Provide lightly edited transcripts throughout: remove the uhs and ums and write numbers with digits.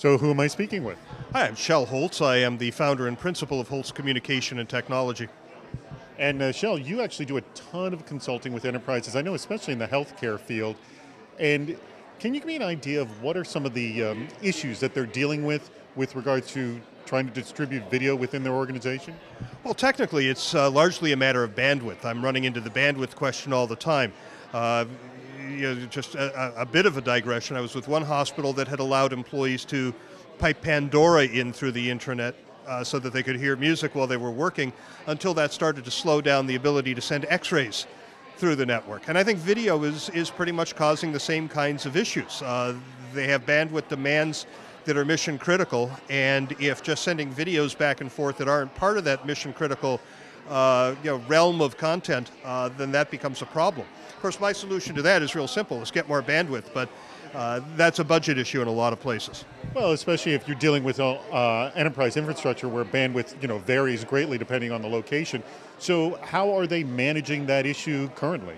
So who am I speaking with? Hi, I'm Shel Holtz. I am the founder and principal of Holtz Communication Technology. And Shel, you actually do a ton of consulting with enterprises, I know especially in the healthcare field. And can you give me an idea of what are some of the issues that they're dealing with regard to trying to distribute video within their organization? Well, technically, it's largely a matter of bandwidth. I'm running into the bandwidth question all the time. Just a bit of a digression. I was with one hospital that had allowed employees to pipe Pandora in through the intranet so that they could hear music while they were working, until that started to slow down the ability to send x-rays through the network. And I think video is pretty much causing the same kinds of issues. They have bandwidth demands that are mission critical, and if just sending videos back and forth that aren't part of that mission critical realm of content, then that becomes a problem. Of course, my solution to that is real simple: let's get more bandwidth, but that's a budget issue in a lot of places. Well, especially if you're dealing with enterprise infrastructure where bandwidth varies greatly depending on the location. So how are they managing that issue currently?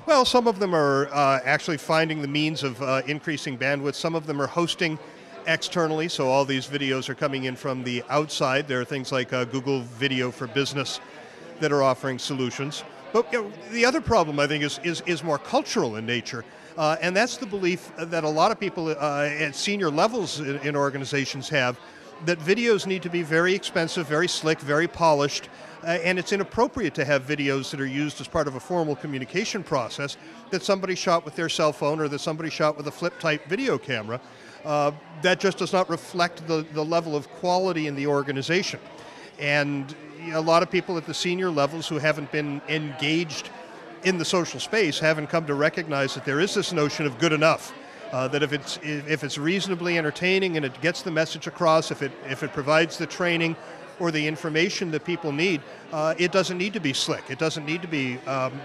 Well, some of them are actually finding the means of increasing bandwidth. Some of them are hosting externally, so all these videos are coming in from the outside. There are things like Google Video for Business that are offering solutions. But the other problem, I think, is more cultural in nature, and that's the belief that a lot of people at senior levels in organizations have, that videos need to be very expensive, very slick, very polished, and it's inappropriate to have videos that are used as part of a formal communication process that somebody shot with their cell phone or that somebody shot with a flip-type video camera. That just does not reflect the level of quality in the organization. And a lot of people at the senior levels who haven't been engaged in the social space haven't come to recognize that there is this notion of good enough. That if it's reasonably entertaining and it gets the message across, if it provides the training or the information that people need, it doesn't need to be slick. It doesn't need to be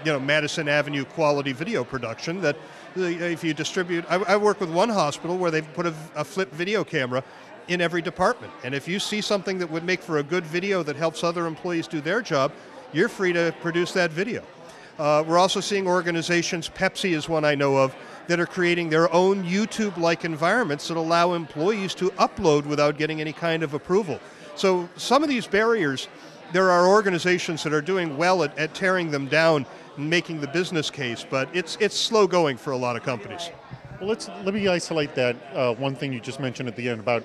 Madison Avenue quality video production. That if you distribute, I work with one hospital where they've put a flip video camera in every department, and if you see something that would make for a good video that helps other employees do their job, you're free to produce that video. We're also seeing organizations, Pepsi is one I know of, that are creating their own YouTube-like environments that allow employees to upload without getting any kind of approval. So some of these barriers, there are organizations that are doing well at tearing them down and making the business case, but it's slow going for a lot of companies. Well, let me isolate that one thing you just mentioned at the end about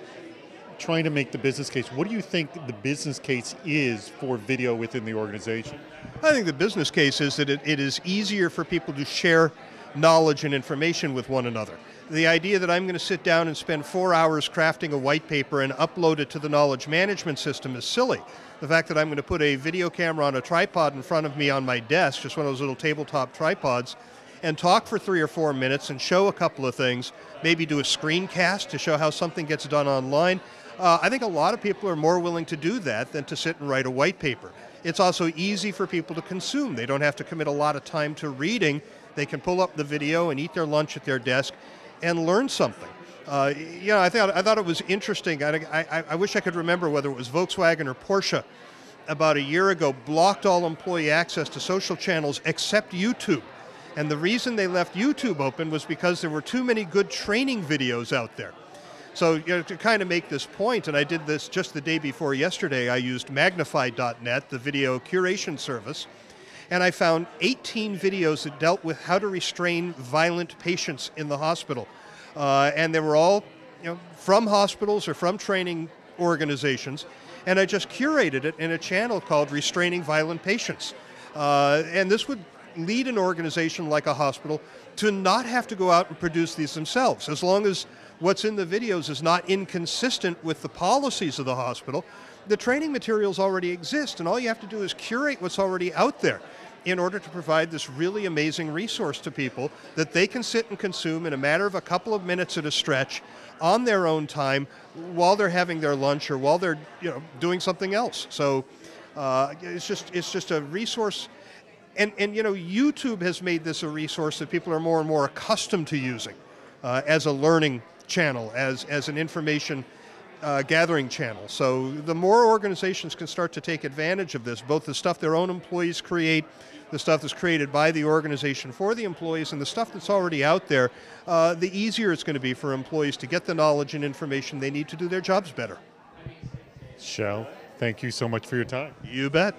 trying to make the business case. What do you think the business case is for video within the organization? I think the business case is that it is easier for people to share knowledge and information with one another. The idea that I'm going to sit down and spend 4 hours crafting a white paper and upload it to the knowledge management system is silly. The fact that I'm going to put a video camera on a tripod in front of me on my desk, just one of those little tabletop tripods, and talk for 3 or 4 minutes and show a couple of things, maybe do a screencast to show how something gets done online. I think a lot of people are more willing to do that than to sit and write a white paper. It's also easy for people to consume. They don't have to commit a lot of time to reading. They can pull up the video and eat their lunch at their desk and learn something. I thought it was interesting. I wish I could remember whether it was Volkswagen or Porsche about a year ago blocked all employee access to social channels except YouTube. And the reason they left YouTube open was because there were too many good training videos out there. So to kind of make this point, and I did this just the day before yesterday, I used Magnify.net, the video curation service, and I found 18 videos that dealt with how to restrain violent patients in the hospital. And they were all from hospitals or from training organizations, and I just curated it in a channel called Restraining Violent Patients. And this would lead an organization like a hospital to not have to go out and produce these themselves. As long as what's in the videos is not inconsistent with the policies of the hospital, the training materials already exist, and all you have to do is curate what's already out there in order to provide this really amazing resource to people that they can sit and consume in a matter of a couple of minutes at a stretch on their own time while they're having their lunch or while they're doing something else. So it's just a resource. And YouTube has made this a resource that people are more and more accustomed to using as a learning channel, as an information gathering channel. So the more organizations can start to take advantage of this, both the stuff their own employees create, the stuff that's created by the organization for the employees, and the stuff that's already out there, the easier it's going to be for employees to get the knowledge and information they need to do their jobs better. Shel, thank you so much for your time. You bet.